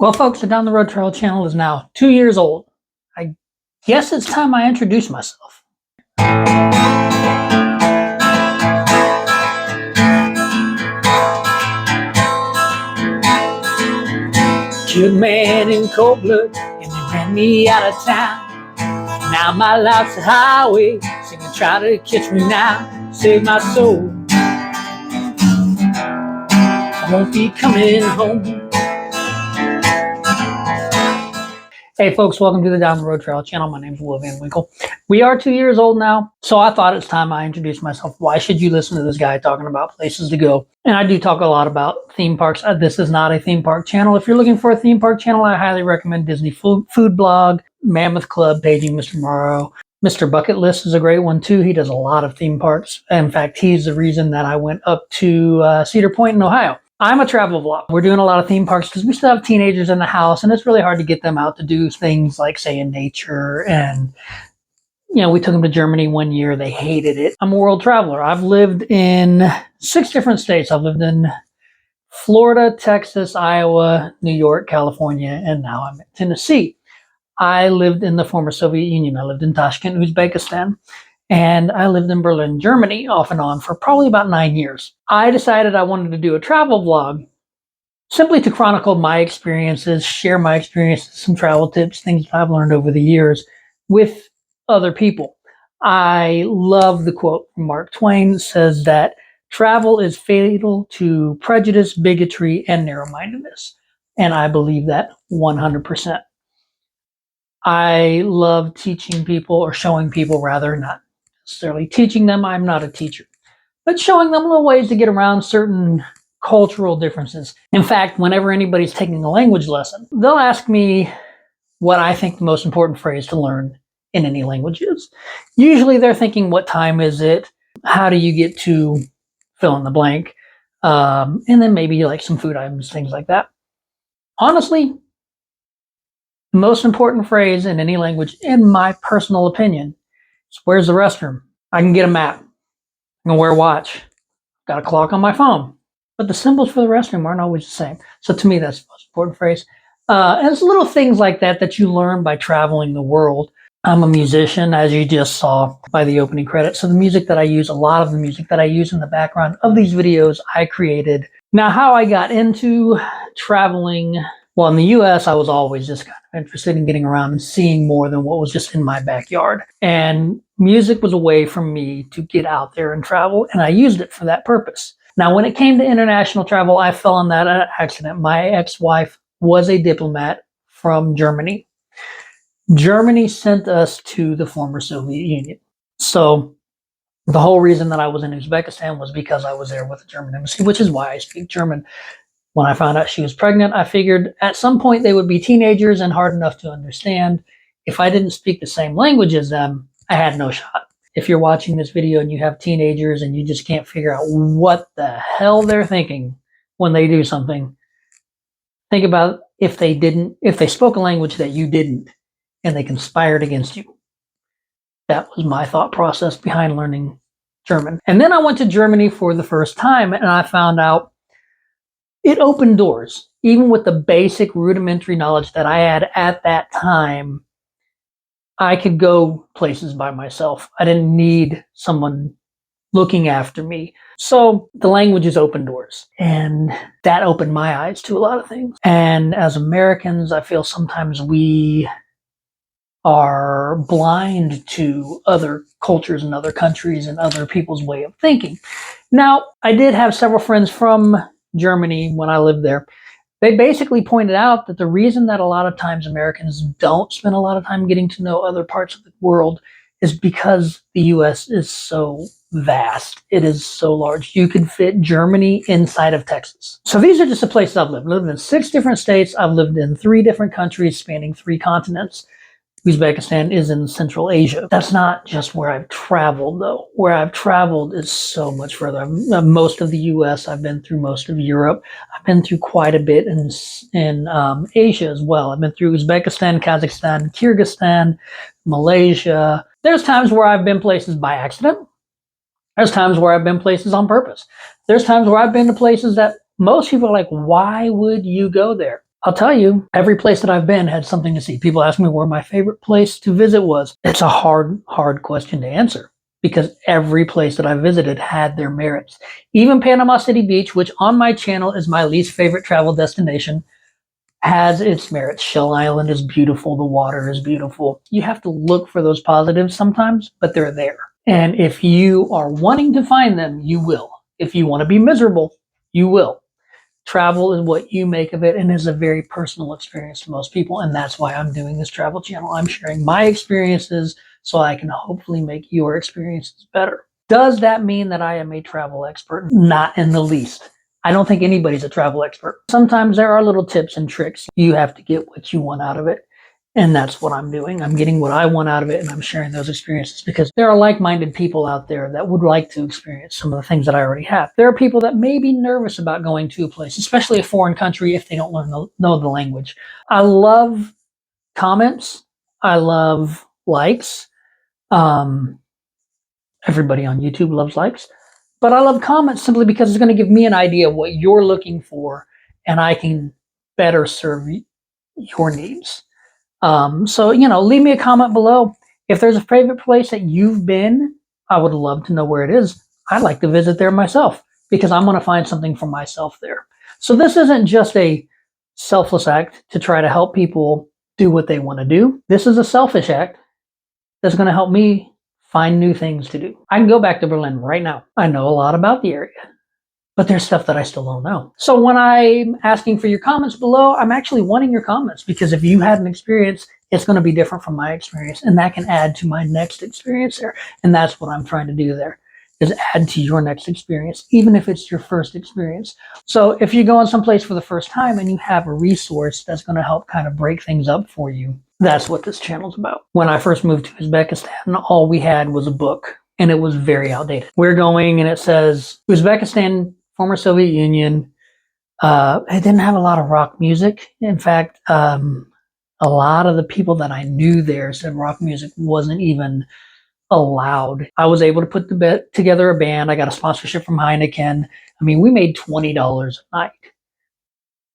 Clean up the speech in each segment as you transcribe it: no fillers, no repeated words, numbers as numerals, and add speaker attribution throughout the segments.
Speaker 1: Well, folks, the Down the Road Trail channel is now 2 years old. I guess it's time I introduce myself. Killed a man in cold blood and they ran me out of town. Now my life's a highway, singing try to catch me now. Save my soul, I won't be coming home. Hey folks, welcome to the Down the Road Trail channel. My name's Will Van Winkle. We are 2 years old now, so I thought it's time I introduced myself. Why should you listen to this guy talking about places to go? And I do talk a lot about theme parks. This is not a theme park channel. If you're looking for a theme park channel, I highly recommend Disney Food Blog, Mammoth Club, Paging Mr. Morrow. Mr. Bucket List is a great one too. He does a lot of theme parks. In fact, he's the reason that I went up to Cedar Point in Ohio. I'm a travel vlog. We're doing a lot of theme parks because we still have teenagers in the house and it's really hard to get them out to do things like, say, in nature. And, you know, we took them to Germany one year. They hated it. I'm a world traveler. I've lived in 6 different states. I've lived in Florida, Texas, Iowa, New York, California, and now I'm in Tennessee. I lived in the former Soviet Union. I lived in Tashkent, Uzbekistan. And I lived in Berlin, Germany, off and on for probably about 9 years. I decided I wanted to do a travel vlog simply to chronicle my experiences, share my experiences, some travel tips, things I've learned over the years with other people. I love the quote from Mark Twain that says that travel is fatal to prejudice, bigotry, and narrow-mindedness. And I believe that 100%. I love teaching people, or showing people rather, not necessarily teaching them. I'm not a teacher, but showing them little ways to get around certain cultural differences. In fact, whenever anybody's taking a language lesson, they'll ask me what I think the most important phrase to learn in any language is. Usually they're thinking, what time is it? How do you get to fill in the blank? And then maybe like some food items, things like that. Honestly, the most important phrase in any language, in my personal opinion, is where's the restroom? I can get a map. I can wear a watch. Got a clock on my phone. But the symbols for the restroom aren't always the same. So to me, that's the most important phrase. And it's little things like that that you learn by traveling the world. I'm a musician, as you just saw by the opening credits. So the music that I use, a lot of the music that I use in the background of these videos, I created. Now, how I got into traveling, well, in the US, I was always just kind of interested in getting around and seeing more than what was just in my backyard. And music was a way for me to get out there and travel, and I used it for that purpose. Now, when it came to international travel, I fell on that accident. My ex-wife was a diplomat from Germany. Germany sent us to the former Soviet Union. So the whole reason that I was in Uzbekistan was because I was there with the German embassy, which is why I speak German. When I found out she was pregnant, I figured at some point they would be teenagers and hard enough to understand. If I didn't speak the same language as them, I had no shot. If you're watching this video and you have teenagers and you just can't figure out what the hell they're thinking when they do something, think about if they spoke a language that you didn't and they conspired against you. That was my thought process behind learning German. And then I went to Germany for the first time and I found out it opened doors. Even with the basic rudimentary knowledge that I had at that time, I could go places by myself. I didn't need someone looking after me. So the languages opened doors, and that opened my eyes to a lot of things. And as Americans, I feel sometimes we are blind to other cultures and other countries and other people's way of thinking. Now, I did have several friends from Germany when I lived there. They basically pointed out that the reason that a lot of times Americans don't spend a lot of time getting to know other parts of the world is because the US is so vast. It is so large. You could fit Germany inside of Texas. So these are just the places I've lived. I've lived in 6 different states. I've lived in 3 different countries spanning 3 continents. Uzbekistan is in Central Asia. That's not just where I've traveled, though. Where I've traveled is so much further. Most of the US, I've been through most of Europe. I've been through quite a bit in Asia as well. I've been through Uzbekistan, Kazakhstan, Kyrgyzstan, Malaysia. There's times where I've been places by accident. There's times where I've been places on purpose. There's times where I've been to places that most people are like, why would you go there? I'll tell you, every place that I've been had something to see. People ask me where my favorite place to visit was. It's a hard question to answer because every place that I visited had their merits. Even Panama City Beach, which on my channel is my least favorite travel destination, has its merits. Shell Island is beautiful. The water is beautiful. You have to look for those positives sometimes, but they're there. And if you are wanting to find them, you will. If you want to be miserable, you will. Travel is what you make of it and is a very personal experience to most people. And that's why I'm doing this travel channel. I'm sharing my experiences so I can hopefully make your experiences better. Does that mean that I am a travel expert? Not in the least. I don't think anybody's a travel expert. Sometimes there are little tips and tricks. You have to get what you want out of it. And that's what I'm doing. I'm getting what I want out of it, and I'm sharing those experiences because there are like-minded people out there that would like to experience some of the things that I already have. There are people that may be nervous about going to a place, especially a foreign country, if they don't know the language. I love comments. I love likes. Everybody on YouTube loves likes. But I love comments simply because it's going to give me an idea of what you're looking for, and I can better serve your needs. So, leave me a comment below. If there's a favorite place that you've been, I would love to know where it is. I'd like to visit there myself because I'm going to find something for myself there. So this isn't just a selfless act to try to help people do what they want to do. This is a selfish act that's going to help me find new things to do. I can go back to Berlin right now. I know a lot about the area, but there's stuff that I still don't know. So when I'm asking for your comments below, I'm actually wanting your comments because if you had an experience, it's going to be different from my experience, and that can add to my next experience there. And that's what I'm trying to do there, is add to your next experience, even if it's your first experience. So if you go on someplace for the first time and you have a resource that's going to help kind of break things up for you, that's what this channel's about. When I first moved to Uzbekistan, all we had was a book, and it was very outdated. We're going, and it says Uzbekistan, former Soviet Union. It didn't have a lot of rock music. In fact, a lot of the people that I knew there said rock music wasn't even allowed. I was able to put together a band. I got a sponsorship from Heineken. I mean, we made $20 a night.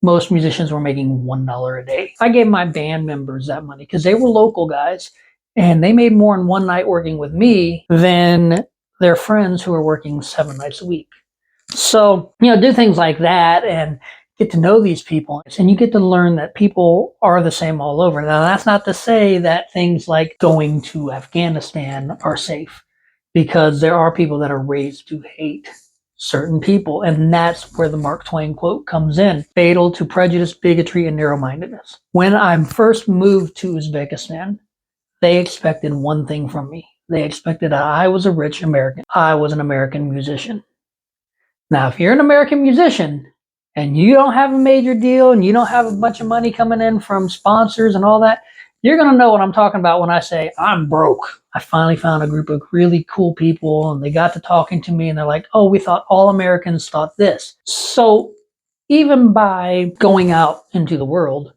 Speaker 1: Most musicians were making $1 a day. I gave my band members that money because they were local guys, and they made more in one night working with me than their friends who were working 7 nights a week. So, do things like that and get to know these people. And you get to learn that people are the same all over. Now, that's not to say that things like going to Afghanistan are safe, because there are people that are raised to hate certain people. And that's where the Mark Twain quote comes in: fatal to prejudice, bigotry, and narrow-mindedness. When I first moved to Uzbekistan, they expected one thing from me. They expected that I was a rich American. I was an American musician. Now, if you're an American musician and you don't have a major deal and you don't have a bunch of money coming in from sponsors and all that, you're going to know what I'm talking about when I say I'm broke. I finally found a group of really cool people, and they got to talking to me, and they're like, oh, we thought all Americans thought this. So even by going out into the world,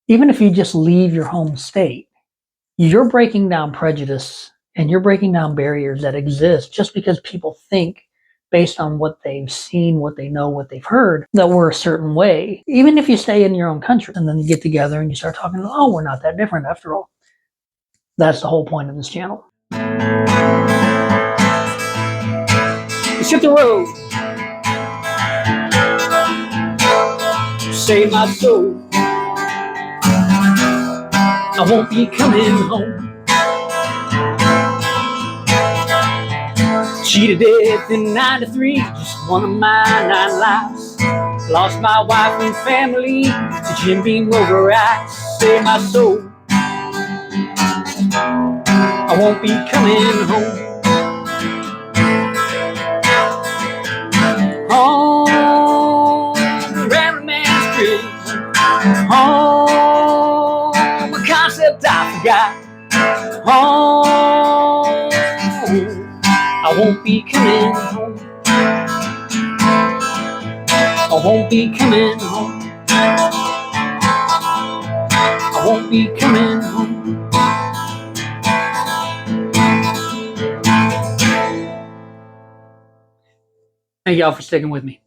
Speaker 1: even if you just leave your home state, you're breaking down prejudice and you're breaking down barriers that exist just because people think, based on what they've seen, what they know, what they've heard, that we're a certain way. Even if you stay in your own country and then you get together and you start talking, oh, we're not that different after all. That's the whole point of this channel. Let's hit the road. Save my soul. I won't be coming home. Cheated death in 93, just one of my 9 lives. Lost my wife and family to Jim Beam Rover Racks. Save my soul. I won't be coming home. Home, Rambling Man's Prison. Home, a concept I forgot. Home, I won't be coming home. I won't be coming home. I won't be coming home. Thank y'all for sticking with me.